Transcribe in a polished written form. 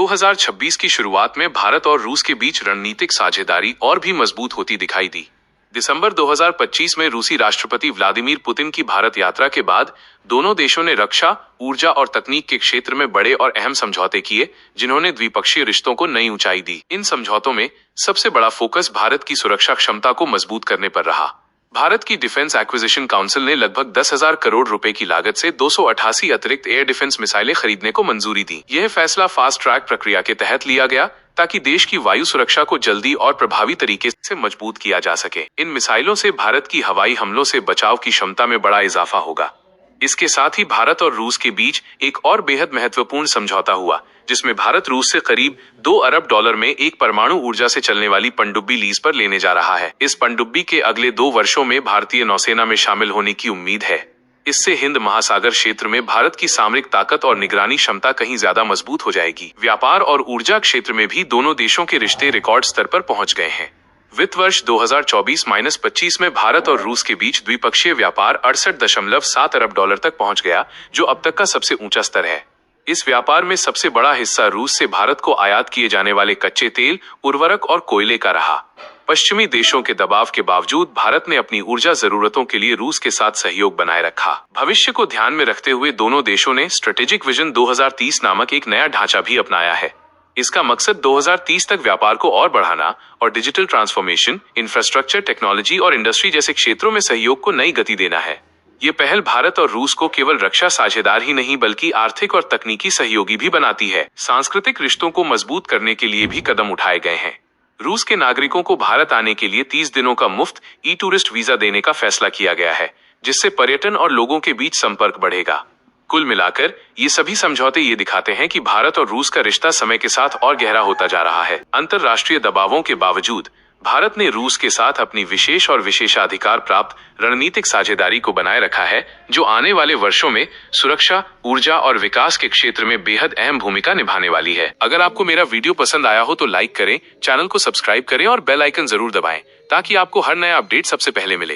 2026 की शुरुआत में भारत और रूस के बीच रणनीतिक साझेदारी और भी मजबूत होती दिखाई दी। दिसंबर 2025 में रूसी राष्ट्रपति व्लादिमीर पुतिन की भारत यात्रा के बाद दोनों देशों ने रक्षा, ऊर्जा और तकनीक के क्षेत्र में बड़े और अहम समझौते किए, जिन्होंने द्विपक्षीय रिश्तों को नई ऊंचाई दी। इन समझौतों में सबसे बड़ा फोकस भारत की सुरक्षा क्षमता को मजबूत करने पर रहा। भारत की डिफेंस एक्विजिशन काउंसिल ने लगभग 10,000 करोड़ रुपए की लागत से 288 अतिरिक्त एयर डिफेंस मिसाइलें खरीदने को मंजूरी दी। यह फैसला फास्ट ट्रैक प्रक्रिया के तहत लिया गया ताकि देश की वायु सुरक्षा को जल्दी और प्रभावी तरीके से मजबूत किया जा सके। इन मिसाइलों से भारत की हवाई हमलों से बचाव की क्षमता में बड़ा इजाफा होगा। इसके साथ ही भारत और रूस के बीच एक और बेहद महत्वपूर्ण समझौता हुआ, जिसमें भारत रूस से करीब $2 अरब में एक परमाणु ऊर्जा से चलने वाली पनडुब्बी लीज पर लेने जा रहा है। इस पनडुब्बी के अगले 2 वर्षों में भारतीय नौसेना में शामिल होने की उम्मीद है। इससे हिंद महासागर क्षेत्र में भारत की सामरिक ताकत और निगरानी क्षमता कहीं ज्यादा मजबूत हो जाएगी। व्यापार और ऊर्जा क्षेत्र में भी दोनों देशों के रिश्ते रिकॉर्ड स्तर पर पहुंच गए हैं। वित्त वर्ष 2024-25 में भारत और रूस के बीच द्विपक्षीय व्यापार $68.7 अरब तक पहुंच गया, जो अब तक का सबसे ऊंचा स्तर है। इस व्यापार में सबसे बड़ा हिस्सा रूस से भारत को आयात किए जाने वाले कच्चे तेल, उर्वरक और कोयले का रहा। पश्चिमी देशों के दबाव के बावजूद भारत ने अपनी ऊर्जा जरूरतों के लिए रूस के साथ सहयोग बनाए रखा। भविष्य को ध्यान में रखते हुए दोनों देशों ने स्ट्रेटेजिक विजन 2030 नामक एक नया ढांचा भी अपनाया है। इसका मकसद 2030 तक व्यापार को और बढ़ाना और डिजिटल ट्रांसफॉर्मेशन, इंफ्रास्ट्रक्चर, टेक्नोलॉजी और इंडस्ट्री जैसे क्षेत्रों में सहयोग को नई गति देना है। ये पहल भारत और रूस को केवल रक्षा साझेदार ही नहीं बल्कि आर्थिक और तकनीकी सहयोगी भी बनाती है। सांस्कृतिक रिश्तों को मजबूत करने के लिए भी कदम उठाए गए हैं। रूस के नागरिकों को भारत आने के लिए 30 दिनों का मुफ्त ई-टूरिस्ट वीजा देने का फैसला किया गया है, जिससे पर्यटन और लोगों के बीच संपर्क बढ़ेगा। कुल मिलाकर ये सभी समझौते ये दिखाते हैं कि भारत और रूस का रिश्ता समय के साथ और गहरा होता जा रहा है। अंतर्राष्ट्रीय दबावों के बावजूद भारत ने रूस के साथ अपनी विशेष और विशेषाधिकार प्राप्त रणनीतिक साझेदारी को बनाए रखा है, जो आने वाले वर्षों में सुरक्षा, ऊर्जा और विकास के क्षेत्र में बेहद अहम भूमिका निभाने वाली है। अगर आपको मेरा वीडियो पसंद आया हो तो लाइक करें, चैनल को सब्सक्राइब करें और बेल आइकन जरूर दबाएं ताकि आपको हर नया अपडेट सबसे पहले मिले।